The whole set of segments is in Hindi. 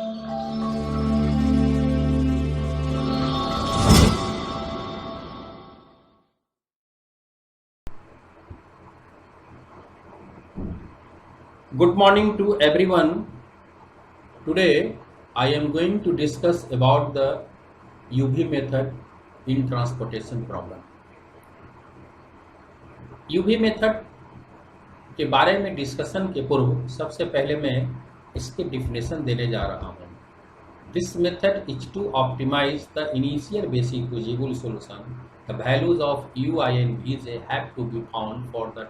Good morning to everyone. Today I am going to discuss about the UV method in transportation problem. UV method के बारे में डिस्कशन के पूर्व सबसे पहले मैं इसके डिफिनेशन देने जा रहा हूँ. This method is to optimize the initial basic visible solution. The values of ui and vj have to be found for the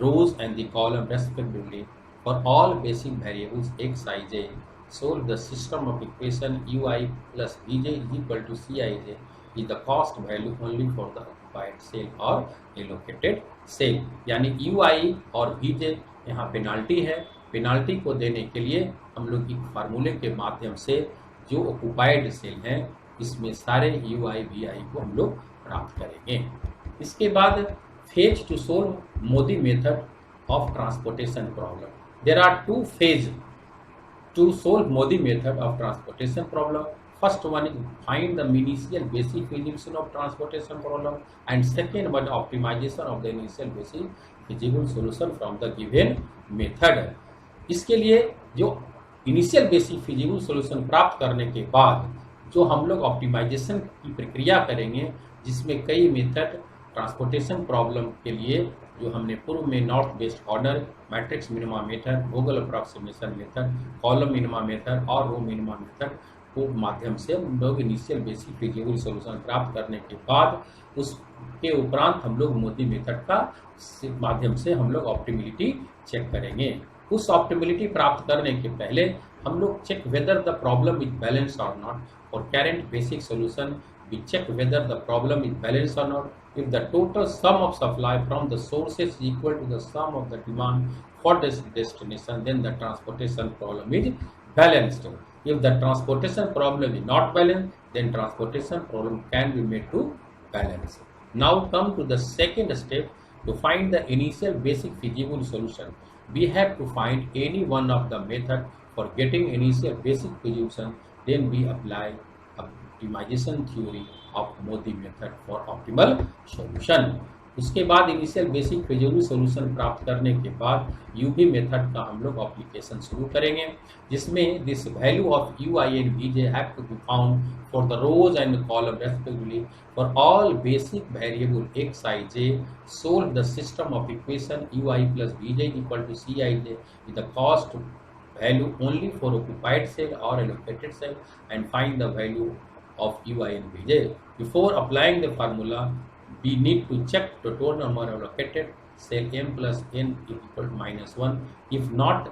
rows and the column respectively. For all basic variables x, I, j, solve the system of equation ui plus vj is equal to cij is the cost value only for the occupied cell or allocated cell. यानी ui और vj यहाँ पेनाल्टी है. पेनाल्टी को देने के लिए हम लोग एक फार्मूले के माध्यम से जो ऑक्युपाइड सेल हैं इसमें सारे ui vi को हम लोग प्राप्त करेंगे. इसके बाद phase two solve Modi method of transportation problem. There are two phases to solve Modi method of transportation problem. First one is find the initial basic feasible of transportation problem, and second one optimization of the initial basic feasible solution from the given method. इसके लिए जो इनिशियल बेसिक फिजिबल सॉल्यूशन प्राप्त करने के बाद जो हम लोग ऑप्टिमाइजेशन की प्रक्रिया करेंगे जिसमें कई मेथड ट्रांसपोर्टेशन प्रॉब्लम के लिए जो हमने पूर्व में north west corner, matrix minima method, Vogel approximation method, column minima method और रो मिनिमा मेथड को माध्यम से हम लोग इनिशियल बेसिक फिजिबल सॉल्यूशन प्राप्त करने के बाद उसके उपरांत हम लोग मोदी मेथड का माध्यम से हम लोग ऑप्टिमिलिटी चेक करेंगे. उस ऑप्टिमिलिटी प्राप्त करने के पहले हम लोग check whether the problem is balance और not. For current basic solution we check whether the problem is balanced or not. If the total sum of supply from the sources is equal to the sum of the demand for this destination, then the transportation problem is balanced. If the transportation problem is not balanced, then transportation problem can be made to balance. Now come to the second step. To find the initial basic feasible solution, we have to find any one of the method for getting initial basic solution. Then we apply optimization theory of MODI method for optimal solution. उसके बाद इनिशियल बेसिक फिजिबल सॉल्यूशन प्राप्त करने के बाद यूवी मेथड का हम लोग एप्लीकेशन शुरू करेंगे जिसमें this value of ui and vj have to be found for the rows and column respectively. For all basic variable x, i, j, solve the system of equation ui plus vj equal to cij with the cost value only for occupied cell or allocated cell and find the value of ui and vj. Before applying the formula, we need to check the total number of allocated cell m plus n equal to -1. If not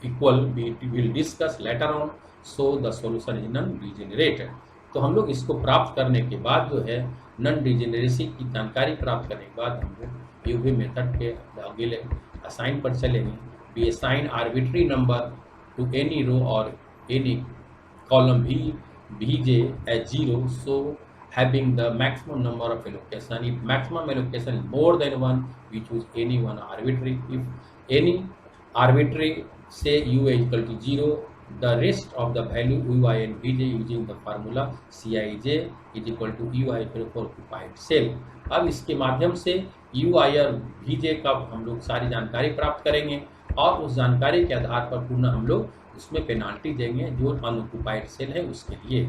equal, we will discuss later on. So the solution is non-degenerated. तो हम लोग इसको प्राप्त करने के बाद जो है नॉन डिजेनरेसी की जानकारी प्राप्त करने के बाद हम लोग यूवी मेथड के अगले असाइन पर चलेंगे. We assign arbitrary number to any row or any column vj as 0, so having the maximum number of allocation. If maximum allocation is more than 1, we choose any one arbitrary. If any arbitrary say u is equal to 0, the rest of the value ui and vj using the formula cij is equal to ui for occupied cell. अब इसके माध्यम से ui और vj का हम लोग सारी जानकारी प्राप्त करेंगे और उस जानकारी के आधार पर पुनः हम लोग उसमें पेनाल्टी देंगे जो अनऑक्युपाइड सेल है उसके लिए.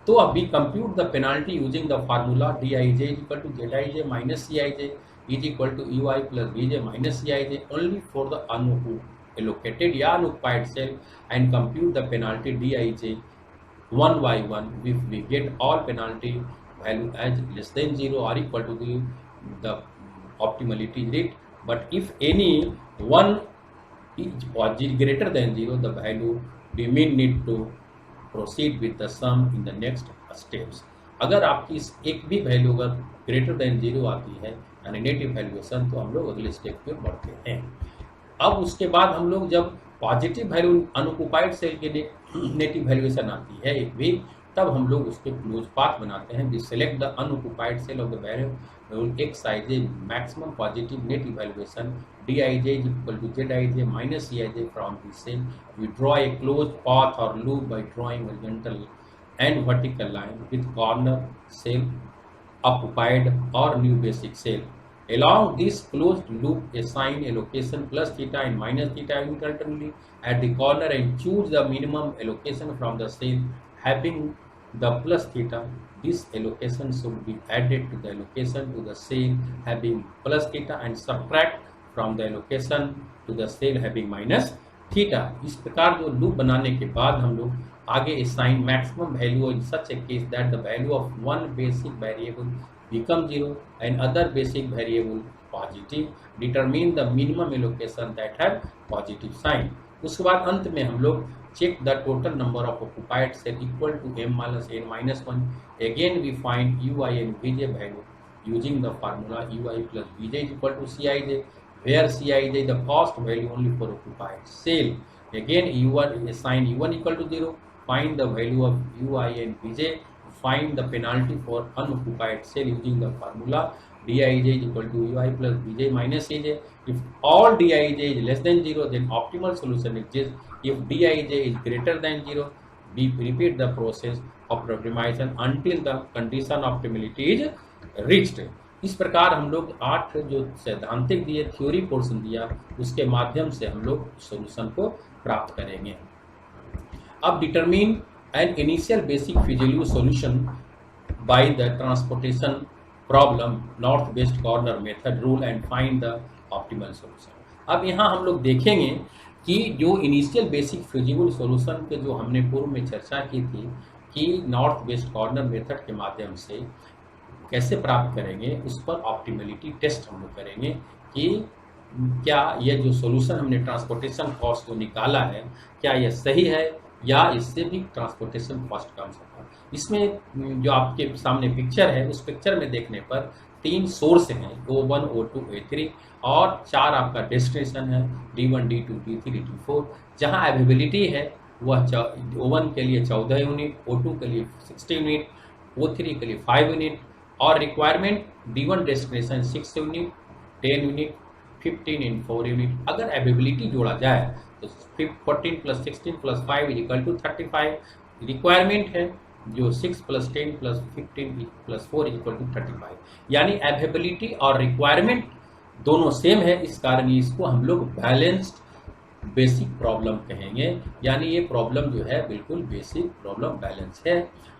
तो अब we compute the penalty using the formula dij equal to zij minus cij is equal to ui plus vj minus cij only for the unallocated या unoccupied cell and compute the penalty dij one by one. If we get all penalty value as less than 0 or equal to the optimality rate, but if any one is greater than 0, the value we may need to proceed with the sum in the next steps. अगर आपकी इस एक भी वैल्यू अगर ग्रेटर देन 0 आती है यानी नेगेटिव वैल्यूएशन तो हम लोग अगले स्टेप पे बढ़ते हैं. अब उसके बाद हम लोग जब पॉजिटिव वैल्यू अनऑक्युपाइड सेल के लिए नेगेटिव वैल्यूएशन आती है एक भी, तब हम लोग उसके क्लोज पाथ बनाते हैं. We select the unoccupied cell of the Xij maximum positive net evaluation Dij is equal to Zij minus Cij from the same. We draw a closed path or loop by drawing horizontal and vertical line with corner cell occupied or new basic cell. Along this closed loop, assign a location plus theta and minus theta alternately at the corner and choose the minimum allocation from the cell having the plus theta. This allocation should be added to the allocation to the cell having plus theta and subtract from the allocation to the cell having minus theta. इस प्रकार जो लूप बनाने के बाद हम लोग आगे assign maximum value in such a case that the value of one basic variable become 0 and other basic variable positive. Determine the minimum allocation that have positive sign. उसके बाद अंत में हम लोग check the total number of occupied cell equal to m minus n minus 1. Again we find ui and vj value using the formula ui plus vj is equal to cij, where cij is the cost value only for occupied cell. Again u1 assign u1 equal to 0. Find the value of ui and vj. Find the penalty for unoccupied cell using the formula Dij is equal to ui plus vj minus aj. If all Dij is less than 0, then optimal solution exists. If Dij is greater than 0, we repeat the process of optimization until the condition of optimality is reached. इस प्रकार हम लोग 8 जो सैद्धांतिक दिए थ्योरी पोर्शन दिया उसके माध्यम से हम लोग सॉल्यूशन को प्राप्त करेंगे। अब determine an initial basic Fuseliu solution by the transportation problem north west corner method rule and find the optimal solution. अब यहाँ हम लोग देखेंगे कि जो इनिशियल बेसिक फ्यूजिबल सॉल्यूशन के जो हमने पूर्व में चर्चा की थी कि नॉर्थ वेस्ट कॉर्नर मेथड के माध्यम से कैसे प्राप्त करेंगे, उस पर ऑप्टिमलिटी टेस्ट हम लोग करेंगे कि क्या यह जो सॉल्यूशन हमने ट्रांसपोर्टेशन कॉस्ट जो निकाला है क्या यह सही है या इससे भी ट्रांसपोर्टेशन कॉस्ट कम होगा। इसमें जो आपके सामने पिक्चर है उस पिक्चर में देखने पर 3 सोर्स हैं O1, O2, A3 और 4 आपका डेस्टिनेशन है D1, D2, D3, D4। जहां अवेलेबिलिटी है वह O1 के लिए 14 यूनिट, O2 के लिए 60 यूनिट, O3 के लिए 5 यूनिट और requirement D1 destination 6 unit, 10 unit, 15 इन 4 यूनिट। अगर अवेलेबिलिटी जोड़ा जाए तो 14 plus 16 plus 5 is equal to 35। Requirement है जो 6 plus 10 plus 15 plus 4 is equal to 35, यानी अवेलेबिलिटी और रिक्वायरमेंट दोनों सेम है। इस कारण इसको हम लोग बैलेंस्ड बेसिक प्रॉब्लम कहेंगे, यानी ये प्रॉब्लम जो है बिल्कुल बेसिक प्रॉब्लम बैलेंस है।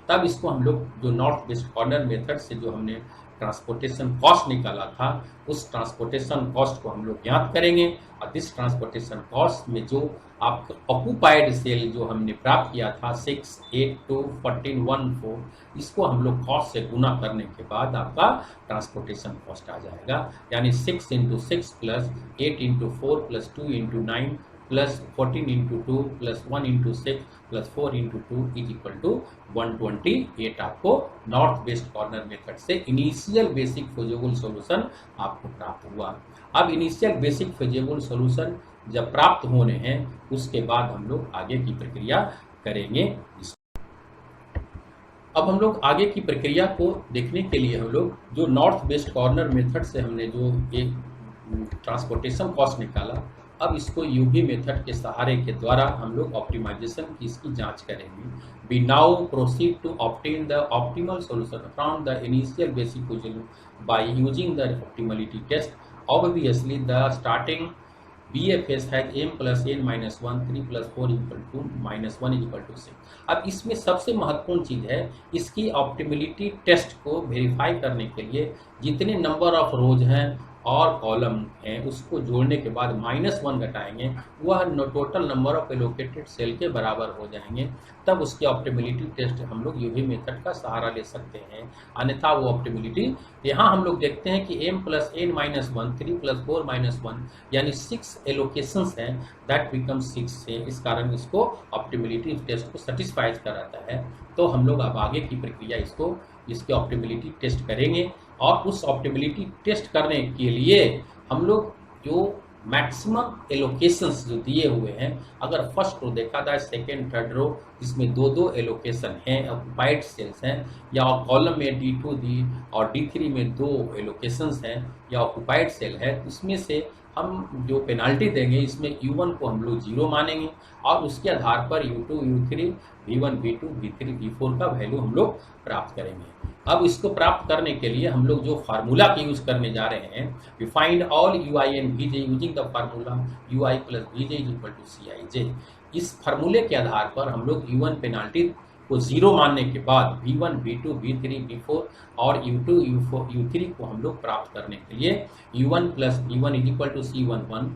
तब इसको हम लोग जो नॉर्थ वेस्ट कॉर्नर मेथड से जो हमने ट्रांसपोर्टेशन कॉस्ट निकाला था उस ट्रांसपोर्टेशन कॉस्ट को हम लोग ज्ञात करेंगे और इस ट्रांसपोर्टेशन कॉस्ट में जो आपका ऑक्यूपाइड सेल जो हमने प्राप्त किया था 6, 8, 2, 14, 1, 4, इसको हम लोग कॉस्ट से गुना करने के बाद आपका ट्रांसपोर्टेशन कॉस्ट आ जाएगा, यानी 6 into 6 plus 8 into 4 plus 2 into 9 plus 14 into 2 plus 1 into 6 plus 4 into 2 is equal to 128 आपको नॉर्थ वेस्ट कॉर्नर मेथड से इनिशियल बेसिक फिजिबल सॉल्यूशन आपको प्राप्त हुआ। अब इनिशियल बेसिक फिजिबल सॉल्यूशन जब प्राप्त होने हैं उसके बाद हम लोग आगे की प्रक्रिया करेंगे। अब हम लोग आगे की प्रक्रिया को देखने के लिए हम लोग जो नॉर्थ वेस्ट कॉर्नर मेथड से हमने जो एक ट्रांसपोर्टेशन कॉस्ट निकाला, अब इसको यूवी मेथड के सहारे के द्वारा हम लोग ऑप्टिमाइजेशन की इसकी जांच करेंगे। We now proceed to obtain the optimal solution from the initial basic feasible by using the optimality test. Obviously the starting BFS है m plus n minus 1, 3 plus 4 equal to minus 1 equal to 6। अब इसमें सबसे महत्वपूर्ण चीज़ है इसकी ऑप्टिमलिटी टेस्ट को वेरीफाई करने के लिए जितने नंबर ऑफ रोज हैं और कॉलम हैं उसको जोड़ने के बाद -1 घटाएंगे, वह total number of allocated cell के बराबर हो जाएंगे। तब उसकी ऑप्टिमलिटी टेस्ट हम लोग यूवी मेथड का सहारा ले सकते हैं, अन्यथा वो ऑप्टिमलिटी यहाँ हम लोग देखते हैं कि m plus n minus 1, 3 plus 4 minus 1 यानी 6 एलोकेशंस हैं, दैट बिकम 6 है। इस कारण इसको ऑप्टिमलिटी टेस्ट को सेटिस्फाइज कराता है। तो हम लोग अब आगे की प्रक्रिया इसकी ऑप्टिमलिटी टेस्ट करेंगे और उस ऑप्टिमलिटी टेस्ट करने के लिए हम लोग जो मैक्सिमम एलोकेशंस जो दिए हुए हैं, अगर फर्स्ट रो देखा जाए, सेकेंड थर्ड रो जिसमें दो दो एलोकेशन हैं, ऑक्युपाइड सेल्स हैं, या कॉलम में D2 दी और D3 में दो एलोकेशंस हैं या ऑक्युपाइड सेल है, इसमें से हम जो पेनाल्टी देंगे इसमें U1 को हम लोग 0 मानेंगे और उसके आधार पर U2, U3, V1, V2, V3, V4 का वैल्यू हम लोग प्राप्त करेंगे। अब इसको प्राप्त करने के लिए हम लोग जो फार्मूला की यूज करने जा रहे हैं, we find all UI and VJ using the formula UI plus VJ is equal to CIJ। इस फार्मूले के आधार पर हम लोग U1 पेनाल्टी को 0 मानने के बाद V1, V2, V3, V4 और U2, U3 को हम लोग प्राप्त करने के लिए U1 plus V1 is equal to C11,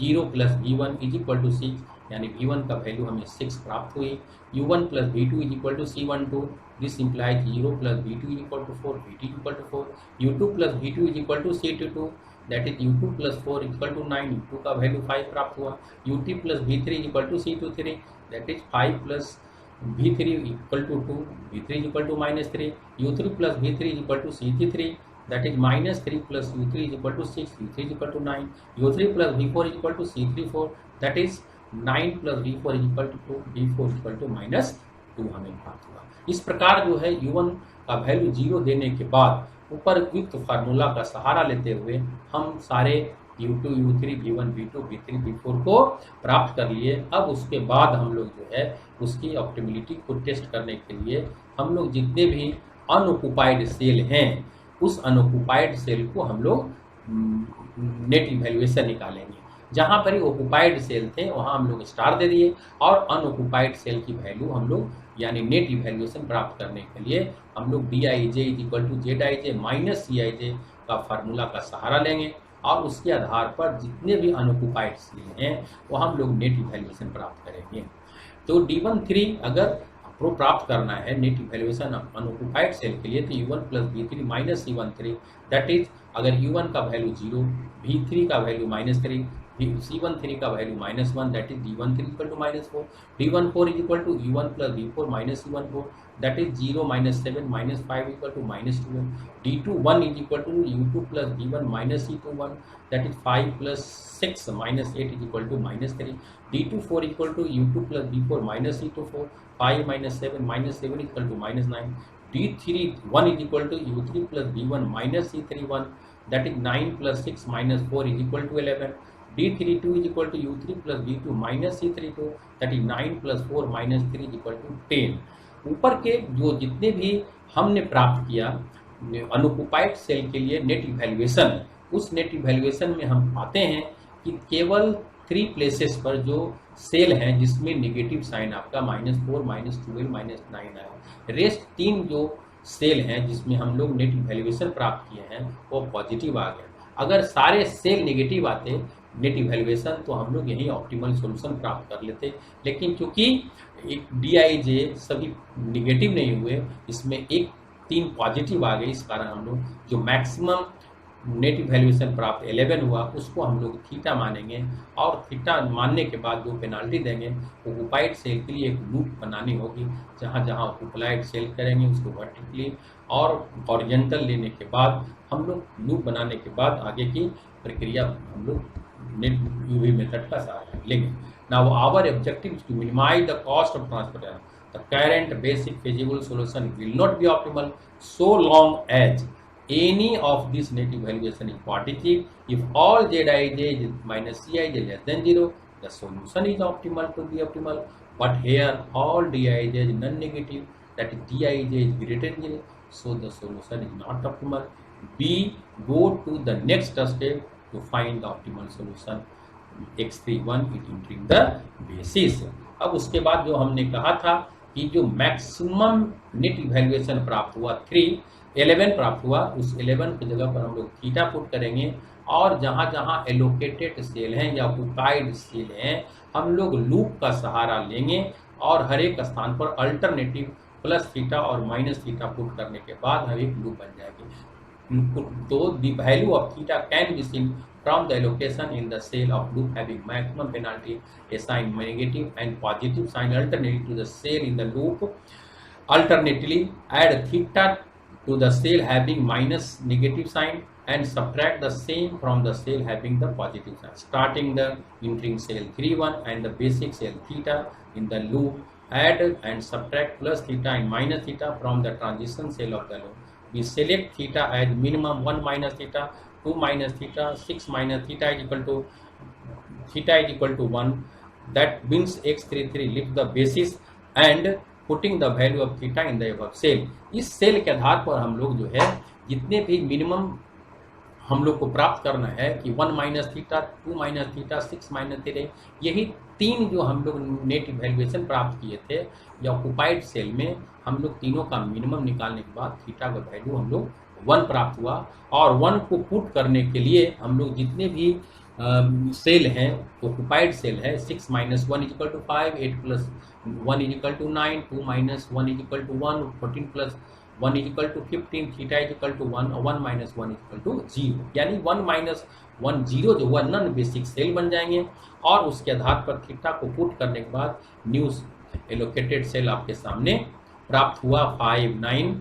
0 plus V1 is equal to 6, यानी V1 का वैल्यू हमें 6 प्राप्त हुई। U1 plus V2 is equal to C12, this implies 0 plus V2 is equal to 4, V2 is equal to 4, U2 plus V2 is equal to C22, that is U2 plus 4 is equal to 9, U2 का वैल्यू 5 प्राप्त हुआ। UT plus V3 is equal to C23, that is 5 plus V3 equal to 2, V3 is equal to -3, U3 plus V3 is equal to C3, that is -3 plus U3 is equal to 6, U3 is equal to 9, U3 plus V4 is equal to C34, that is 9 plus V4 is equal to 2, V4 is equal to -2 हमें प्राप्त हुआ। इस प्रकार जो है U1 का वैल्यू 0 देने के बाद उपरयुक्त फार्मूला का सहारा लेते हुए हम सारे U2, U3, V1, V2, V3, V4 को प्राप्त कर लिए। अब उसके बाद हम लोग जो है उसकी ऑप्टिमिलिटी को टेस्ट करने के लिए हम लोग जितने भी अनऑक्युपाइड सेल हैं उस अनऑक्युपाइड सेल को हम लोग नेट इवैल्यूएशन निकालेंगे। जहाँ पर ही ऑक्युपाइड सेल थे वहाँ हम लोग स्टार दे दिए और अनऑक्युपाइड सेल की वैल्यू हम लोग यानी नेट इवैल्यूएशन प्राप्त करने के लिए हम लोग DIJ is equal to ZIJ minus CIJ का फार्मूला का सहारा लेंगे और उसके आधार पर जितने भी अनऑक्युपाइड सेल हैं वो हम लोग नेट इवैल्यूएशन प्राप्त करेंगे। तो D13 अगर प्रो प्राप्त करना है नेट इवैल्यूएशन अनऑक्युपाइड सेल के लिए तो U1 plus V3 minus C13, that is अगर U1 का वैल्यू 0, V3 का वैल्यू -3, C13 का value -1, that is D13 equal to -4, D14 is equal to U1 plus V4 minus C14, that is 0 -7 -5 equal to -12, D21 is equal to U2 plus V1 minus C21, that is 5 plus 6 -8 is equal to -3, D24 equal to U2 plus V4 minus C24, 5 -7 equal to -9, D31 is equal to U3 plus V1 minus C31, that is 9 plus 6 minus 4 is equal to 11, D32 is equal to U3 plus V2 minus C32, that is 9 plus 4 minus 3 is equal to 10। ऊपर के जो जितने भी हमने प्राप्त किया अनऑक्युपाइड सेल के लिए नेट इवैल्यूएशन, उस नेट इवैल्यूएशन में हम पाते हैं कि केवल 3 प्लेसेस पर जो सेल हैं जिसमें नेगेटिव साइन आपका -4, -12, -9 आया, रेस्ट 3 जो सेल हैं जिसमें हम लोग नेट इवैल्यूएशन प्राप्त किए हैं वो पॉजिटिव आ गए। अगर सारे सेल नेगेटिव आते नेट इवैल्यूएशन तो हम लोग यही ऑप्टिमल सॉल्यूशन प्राप्त कर लेते, लेकिन चूंकि DIJ सभी नेगेटिव नहीं हुए, इसमें 3 पॉजिटिव आ गए, इस कारण हम लोग जो मैक्सिमम नेट इवैल्यूएशन प्राप्त 11 हुआ उसको हम लोग थीटा मानेंगे और थीटा मानने के बाद जो पेनाल्टी देंगे ऑक्युपाइड सेल के लिए एक लूप बनानी होगी, जहाँ जहाँ ऑक्युपाइड सेल करेंगे उसको वर्टिकली और हॉरिजॉन्टल लेने के बाद हम लोग लूप बनाने के बाद आगे की प्रक्रिया हम लोग नेट UV मेथड का सहारा लेंगे। Now our objective to minimise the cost of transportation, the current basic feasible solution will not be optimal so long as any of this net evaluation is positive. If all Zij minus Cij less than 0, the solution is optimal to be optimal. But here all Dij is non-negative, that is Dij is greater than 0, so the solution is not optimal. B, go to the next step to find the optimal solution. X31 it entering the basis. अब उसके बाद जो हमने कहा था कि जो मैक्सिमम नेट इवैल्यूएशन प्राप्त हुआ 11 प्राप्त हुआ, उस 11 की जगह पर हम लोग थीटा पुट करेंगे और जहाँ जहाँ एलोकेटेड सेल हैं या ऑक्युपाइड सेल हैं हम लोग लूप का सहारा लेंगे और हर एक स्थान पर अल्टरनेटिव प्लस थीटा और माइनस थीटा पुट करने के बाद हम एक लूप बन जाएगी। तो the value of theta can be seen from the allocation in the cell of loop having maximum penalty, a sign negative and positive sign alternately to the cell in the loop. Alternately, add theta to the cell having minus negative sign and subtract the same from the cell having the positive sign, starting the entering cell 31 and the basic cell theta in the loop. Add and subtract plus theta and minus theta from the transition cell of the loop. We select theta as minimum 1 minus theta, 2 minus theta, 6 minus theta is equal to 1. That means x33 lift the basis and putting the value of theta in the above cell. इस सेल के आधार पर हम लोग जो है जितने भी मिनिमम हम लोग को प्राप्त करना है कि 1 minus theta, 2 minus theta, 6 minus theta, यही तीन जो हम लोग नेट इवैल्यूएशन प्राप्त किए थे या ऑक्युपाइड सेल में, हम लोग तीनों का मिनिमम निकालने के बाद थीटा का वैल्यू हम लोग 1 प्राप्त हुआ. और 1 को पुट करने के लिए हम लोग जितने भी सेल हैं ऑक्युपाइड सेल है 6 minus 1 is equal to 5, 8 plus 1 is equal to 9, 2 minus 1 is equal to 1, 14 plus 1 is equal to 15, theta is equal to 1 और 1 माइनस 1 इज इक्वल टू 0. यानी 1 माइनस 1 0 जो हुआ नॉन बेसिक सेल बन जाएंगे. और उसके आधार पर थीटा को पुट करने के बाद न्यू एलोकेटेड सेल आपके सामने प्राप्त हुआ 5, 9,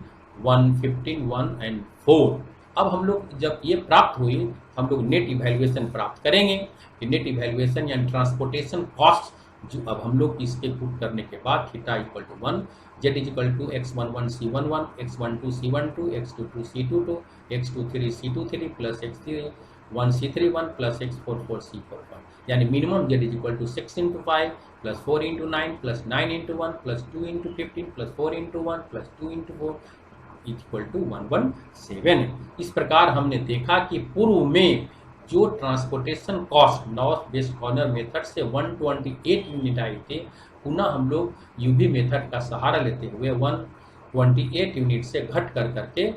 1, 15, 1 एंड 4. अब हम लोग जब ये प्राप्त हुई हम लोग नेट इवैल्यूएशन प्राप्त करेंगे. नेट इवैल्यूएशन यानी ट्रांसपोर्टेशन कॉस्ट जो अब हम लोग इसके पुट करने के बाद theta equal to 1, Z is equal to x11 c11, x12 c12, x22 c22, x23 c23 plus x31 c31 plus x44 c44. यानी minimum Z is equal to 6 into 5 plus 4 into 9 plus 9 into 1 plus 2 into 15 plus 4 into 1 plus 2 into 4 equal to 117. इस प्रकार हमने देखा कि पूर्व में जो transportation cost north west corner method से 128 यूनिट आई थे, पुनः हम लोग यूवी मेथड का सहारा लेते हुए 128 यूनिट से घट करके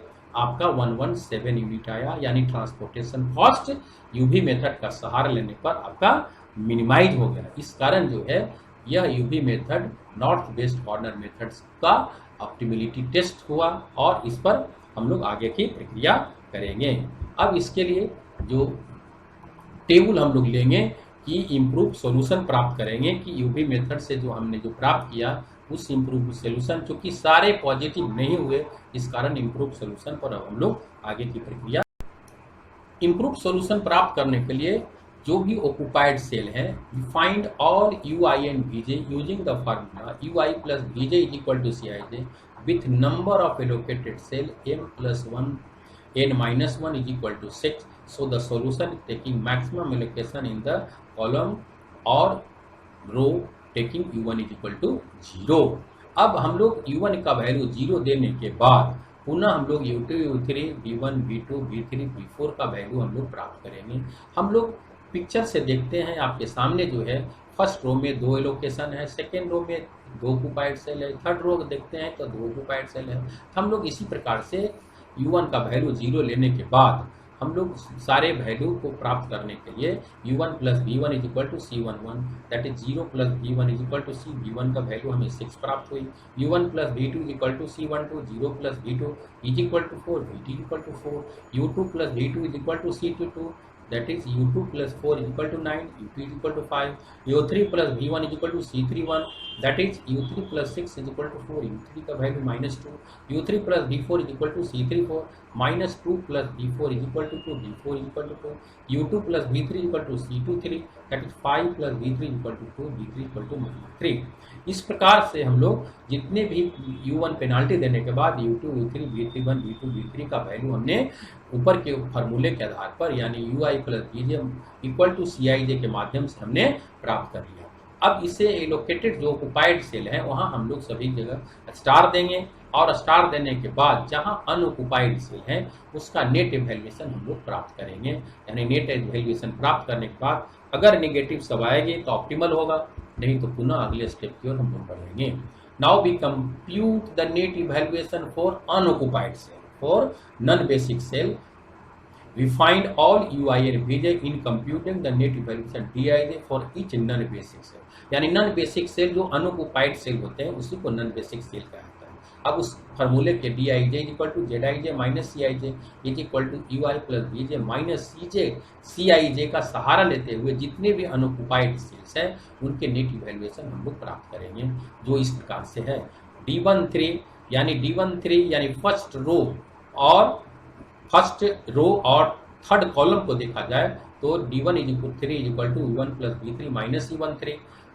आपका 117 यूनिट आया. यानी ट्रांसपोर्टेशन कॉस्ट यूवी मेथड का सहारा लेने पर आपका मिनिमाइज हो गया. इस कारण जो है यह UV method north west corner method का ऑप्टिमिलिटी टेस्ट हुआ और इस पर हम लोग आगे की प्रक्रिया करेंगे. अब इसके लिए जो टेबल हम लोग लेंगे कि इम्प्रूव सॉल्यूशन प्राप्त करेंगे कि यूवी मेथड से जो हमने जो प्राप्त किया उस इम्प्रूव सॉल्यूशन, चूंकि सारे पॉजिटिव नहीं हुए इस कारण इम्प्रूव सॉल्यूशन पर हम लोग आगे की प्रक्रिया. इम्प्रूव सॉल्यूशन प्राप्त करने के लिए जो भी ऑक्युपाइड सेल है find all ui and vj using the formula ui plus vj is equal to cij with number of allocated cell m plus 1 n minus 1 is equal to 6. So the solution is taking maximum allocation in the column or row taking u1 is equal to 0. अब हम लोग u1 का वैल्यू 0 देने के बाद पुनः हम लोग u2, u3, v1, v2, v3, v4 का वैल्यू हम लोग प्राप्त करेंगे. हम लोग पिक्चर से देखते हैं आपके सामने जो है फर्स्ट रो में 2 एलोकेशन है, सेकेंड रो में 2 ऑक्युपाइड सेल है, थर्ड रो देखते हैं तो 2 ऑक्युपाइड सेल है. हम लोग इसी प्रकार से u1 का वैल्यू 0 लेने के बाद हम लोग सारे वैल्यू को प्राप्त करने के लिए u1 plus v1 is equal to c11 that is 0 plus v1 is equal to c. v1 का वैल्यू हमें 6 प्राप्त हुई. u1 plus v2 is equal to c12, 0 plus v2 is equal to 4, v2 is equal to 4. u2 plus v2 is equal to c22 that is u2 plus 4 is equal to 9, u2 is equal to 5, u3 plus v1 is equal to c31 that is u3 plus 6 is equal to 4, u3 का value minus 2, u3 plus v4 is equal to c34 minus 2 plus v4 is equal to 2, v4 is equal to 2, u2 plus v3 is equal to c23 that is 5 plus v3 is equal to 2, v3 is equal to -3. इस प्रकार से हम लोग जितने भी u1 पेनाल्टी देने के बाद u2, u3, v31, v2, v3 का वैल्यू हमने ऊपर के फार्मूले के आधार पर यानी ui plus vj equal to cij के माध्यम से हमने प्राप्त कर लिया. अब इसे एलोकेटेड जो ऑक्युपाइड सेल है वहां हम लोग सभी जगह स्टार देंगे और स्टार देने के बाद जहां अनऑक्युपाइड सेल है उसका नेट इवैल्यूएशन हम लोग प्राप्त करेंगे. यानी नेट इवैल्यूएशन प्राप्त करने के बाद अगर नेगेटिव सब आएंगे तो ऑप्टिमल होगा, नहीं तो पुनः अगले स्टेप की ओर हम लोग बढ़ेंगे. Now we compute the net evaluation for unoccupied cell. For non-basic cell, we find all ui and vj in computing the net evaluation dij for each non-basic cell. यानी non-basic cell जो अनऑक्युपाइड सेल होते हैं उसी को non-basic cell कहा जाता है. अब उस फार्मूले के dij equal to zij minus cij is equal to ui plus vj minus cij का सहारा लेते हुए जितने भी अनऑक्युपाइड सेल्स हैं उनके नेट इवैल्यूएशन हम लोग प्राप्त करेंगे जो इस प्रकार से है. d13 यानी फर्स्ट रो और फर्स्ट रो और थर्ड कॉलम को देखा जाए तो d1 is equal 3 is equal to u1 plus v3 minus c13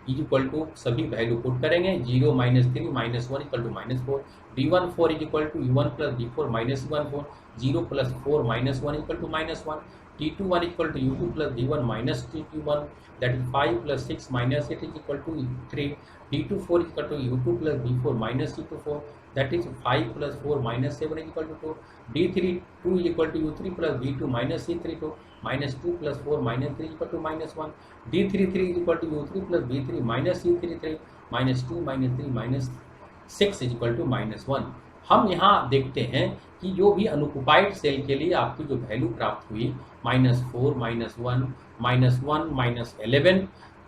is equal to सभी वैल्यू पुट करेंगे 0 minus 3 minus 1 equal to minus 4 d1 4 is equal to u1 plus d4 minus c1 4 0 plus 4 minus 1 equal to minus 1 t2 1 equal to u2 plus d1 minus t1 that is 5 plus 6 minus 8 is equal to 3 d2 4 is equal to u2 plus d4 minus c2 4 that is 5 plus 4 minus 7 is equal to 2 d3 2 is equal to u3 plus d2 minus c3 2 minus 2 plus 4 minus 3 is equal to minus 1 d3 3 is equal to u3 plus b3 minus c3 3 minus 2 minus 3 minus 6 is equal to minus 1 हम यहाँ देखते हैं कि जो भी अनऑक्युपाइड सेल के लिए आपकी जो वैल्यू प्राप्त हुई -4 -1 -1 -11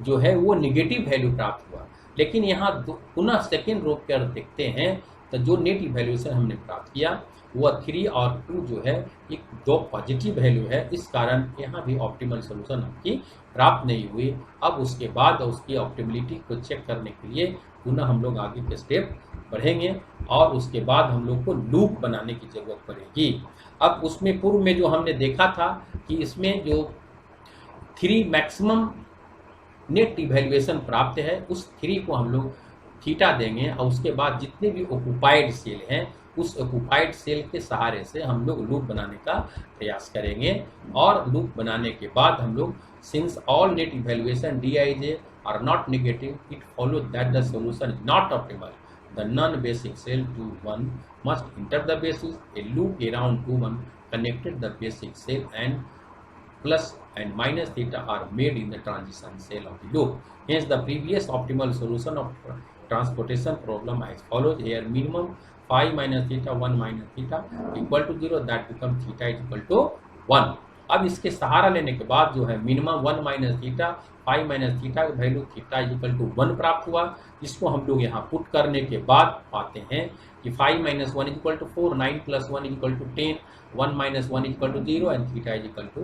जो है वो निगेटिव वैल्यू प्राप्त हुआ। लेकिन यहाँ पुनः सेकेंड रो पर देखते हैं तो जो नेट इवैल्यूएशन हमने प्राप्त किया वह 3 और 2 जो है एक दो पॉजिटिव वैल्यू है, इस कारण यहाँ भी ऑप्टिमल सोल्यूशन आपकी प्राप्त नहीं हुई। अब उसके बाद उसकी ऑप्टिमिलिटी को चेक करने के लिए पुनः हम लोग आगे के स्टेप बढ़ेंगे और उसके बाद हम लोग को लूप बनाने की जरूरत पड़ेगी। अब उसमें पूर्व में जो हमने देखा था कि इसमें जो 3 मैक्सिमम नेट इवैल्यूएशन प्राप्त है उस 3 को हम लोग थीटा देंगे और उसके बाद जितने भी ऑक्युपाइड सेल हैं उस ऑक्युपाइड सेल के सहारे से हम लोग लूप बनाने का प्रयास करेंगे और लूप बनाने के बाद हम लोग since all net evaluation dij are not negative it follow that the solution is not optimal the non-basic cell to 1 must enter the basis. A loop around 2 1 connected the basic cell and plus and minus theta are made in the transition cell of the loop. Hence, the previous optimal solution of transportation problem as follows. Here, minimum 5 minus theta 1 minus theta equal to 0. That becomes theta is equal to 1. अब इसके सहारा लेने के बाद जो है minimum 1 minus theta 5 minus theta का value theta is equal to 1 प्राप्त हुआ। इसको हम लोग यहाँ पुट करने के बाद पाते हैं कि 5 minus 1 is equal to 4 9 plus 1 is equal to 10 1 minus 1 is equal to 0 and theta is equal to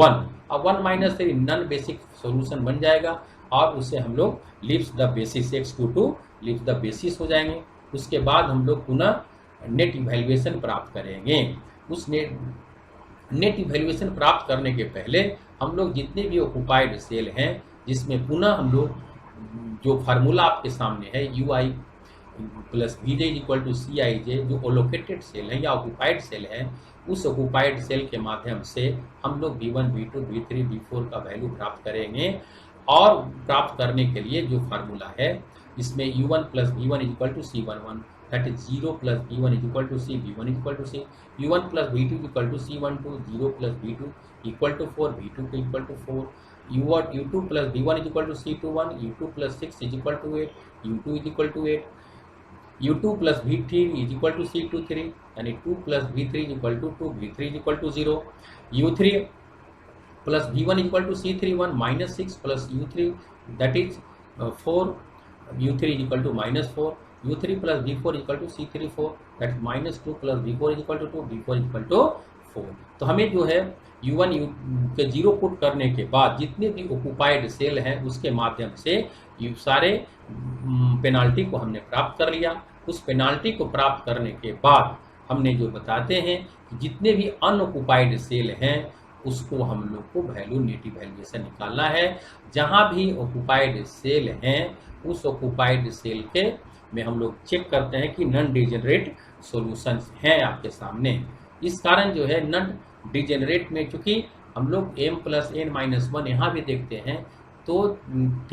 1। अब 1 माइनस 3 नॉन बेसिक सॉल्यूशन बन जाएगा और उससे हम लोग leaves the basis x22 leaves the basis हो जाएंगे। उसके बाद हम लोग पुनः नेट इवैल्यूएशन प्राप्त करेंगे। उस नेट इवैल्यूएशन प्राप्त करने के पहले हम लोग जितने भी ऑक्युपाइड सेल हैं जिसमें पुनः हम लोग जो फार्मूला आपके सामने है ui plus vj equal to cij जो ओलोकेटेड सेल है या ऑक्युपाइड सेल है उस ऑक्युपाइड सेल के माध्यम से हम लोग v1 v2 v3 v4 का वैल्यू प्राप्त करेंगे। और प्राप्त करने के लिए जो फार्मूला है इसमें u1 plus v1 equal to c11 that is 0 plus v1 is equal to c, v1 is equal to c, u1 plus v2 is equal to c12, 0 plus v2 equal to 4, v2 equal to 4, u2 plus v1 is equal to c21, u2 plus 6 is equal to 8, u2 is equal to 8, u2 plus v3 is equal to c23 and 2 plus v3 is equal to 2, v3 is equal to 0, u3 plus v1 is equal to c31 minus 6 plus u3 that is 4, u3 is equal to minus 4, u3 plus v4 equal to c34 that minus 2 plus v4 equal to 2 v4 equal to 4। तो हमें जो है u1 के 0 पुट करने के बाद जितने भी ऑक्युपाइड सेल हैं उसके माध्यम से ये सारे पेनाल्टी को हमने प्राप्त कर लिया। उस पेनाल्टी को प्राप्त करने के बाद हमने जो बताते हैं कि जितने भी अनऑक्युपाइड सेल हैं उसको हम लोग को वैल्यू नेट इवैल्यूएशन निकालना है। जहाँ भी ऑक्युपाइड सेल हैं उस ऑक्युपाइड सेल के में हम लोग चेक करते हैं कि नॉन डिजेनरेट सॉल्यूशंस हैं आपके सामने। इस कारण जो है नॉन डिजेनरेट में चूंकि हम लोग m प्लस n माइनस 1 यहाँ भी देखते हैं तो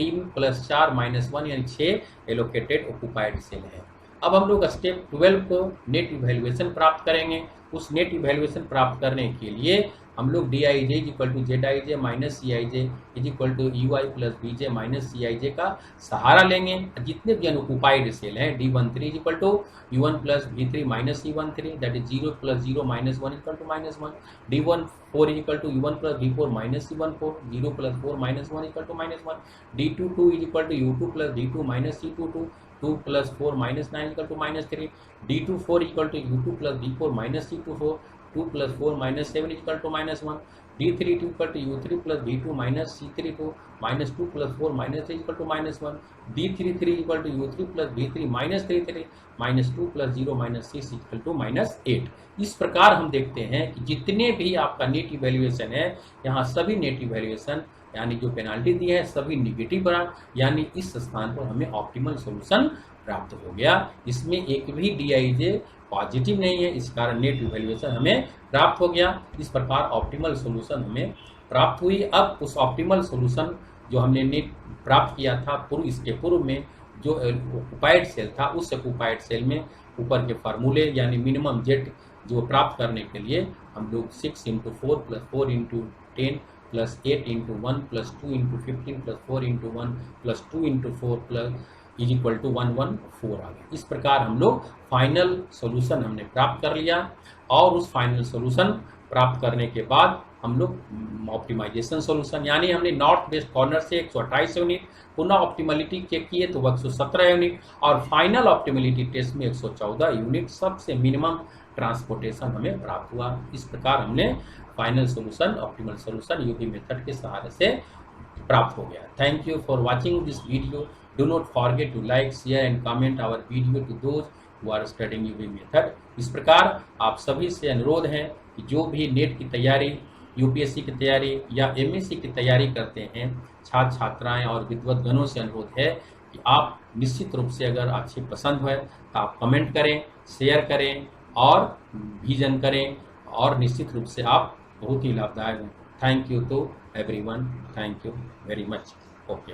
3 प्लस 4 माइनस 1 यानी 6 एलोकेटेड ऑक्युपाइड सेल है। अब हम लोग स्टेप 12 को नेट इवैल्यूएशन प्राप्त करेंगे। उस नेट इवैल्यूएशन प्राप्त करने के लिए हम लोग dij equal to zij minus cij is equal to ui plus bj minus cij का सहारा लेंगे। जितने भी अनऑक्युपाइड सेल हैं d13 is equal to u1 plus v3 minus c13 that is 0 plus 0 minus 1 equal to minus 1, d14 is equal to u1 plus v4 minus c14 0 plus 4 minus 1 equal to minus 1, d22 is equal to u2 plus v2 minus c22 2 plus 4 minus 9 equal to minus 3, d24 equal to u2 plus v4 minus c24 2 plus 4 minus 7 is equal to minus 1, D3 equal to U3 plus V2 minus C3 2 minus 2 plus 4 minus 3 equal to minus 1, D3 equal to U3 plus V3 minus 3 minus 2 plus 0 minus 6 equal to minus 8। इस प्रकार हम देखते हैं कि जितने भी आपका नेट इवैल्यूएशन है, यहाँ सभी नेट इवैल्यूएशन यानी जो पेनाल्टी दी है सभी निगेटिव बना, यानी इस स्थान पर हमें ऑप्टिमल सॉल्यूशन प्राप्त हो गया। इसमें एक भी DIJ पॉजिटिव नहीं है, इस कारण नेट इवैल्यूएशन हमें प्राप्त हो गया। इस प्रकार ऑप्टिमल सॉल्यूशन हमें प्राप्त हुई। अब उस ऑप्टिमल सॉल्यूशन जो हमने नेट प्राप्त किया था इसके पूर्व में जो ऑक्युपाइड सेल था, उस ऑक्युपाइड सेल में ऊपर के फार्मूले यानी मिनिमम जेट जो प्राप्त करने के लिए हम लोग 6 × 4 plus 4 × 10 plus 8 × 1 plus 2 × 15 plus 4 × 1 plus 2 × 4 plus is equal to 114 आ गया। इस प्रकार हम लोग फाइनल सॉल्यूशन हमने प्राप्त कर लिया और उस फाइनल सॉल्यूशन प्राप्त करने के बाद हम लोग ऑप्टिमाइजेशन सॉल्यूशन यानी हमने नॉर्थ वेस्ट कॉर्नर से 128 यूनिट पुनः ऑप्टिमलिटी चेक किए तो 117 यूनिट और फाइनल ऑप्टिमलिटी टेस्ट में 114 यूनिट सबसे मिनिमम ट्रांसपोर्टेशन हमें प्राप्त हुआ। इस प्रकार हमने final solution optimal solution UV method के सहारे से प्राप्त हो गया। Thank you for watching this video. Do not forget to like, share and comment our video to those who are studying UV method. इस प्रकार आप सभी से अनुरोध है कि जो भी नेट की तैयारी, UPSC की तैयारी या MSc की तैयारी करते हैं छात्र छात्राएं और विद्वद्गणों से अनुरोध है कि आप निश्चित रूप से अगर अच्छी पसंद है तो आप कमेंट करें, शेयर करें और विजन करें और निश्चित रूप से आप बहुत ही लाभदायक हैं। Thank you to everyone, thank you very much. Okay.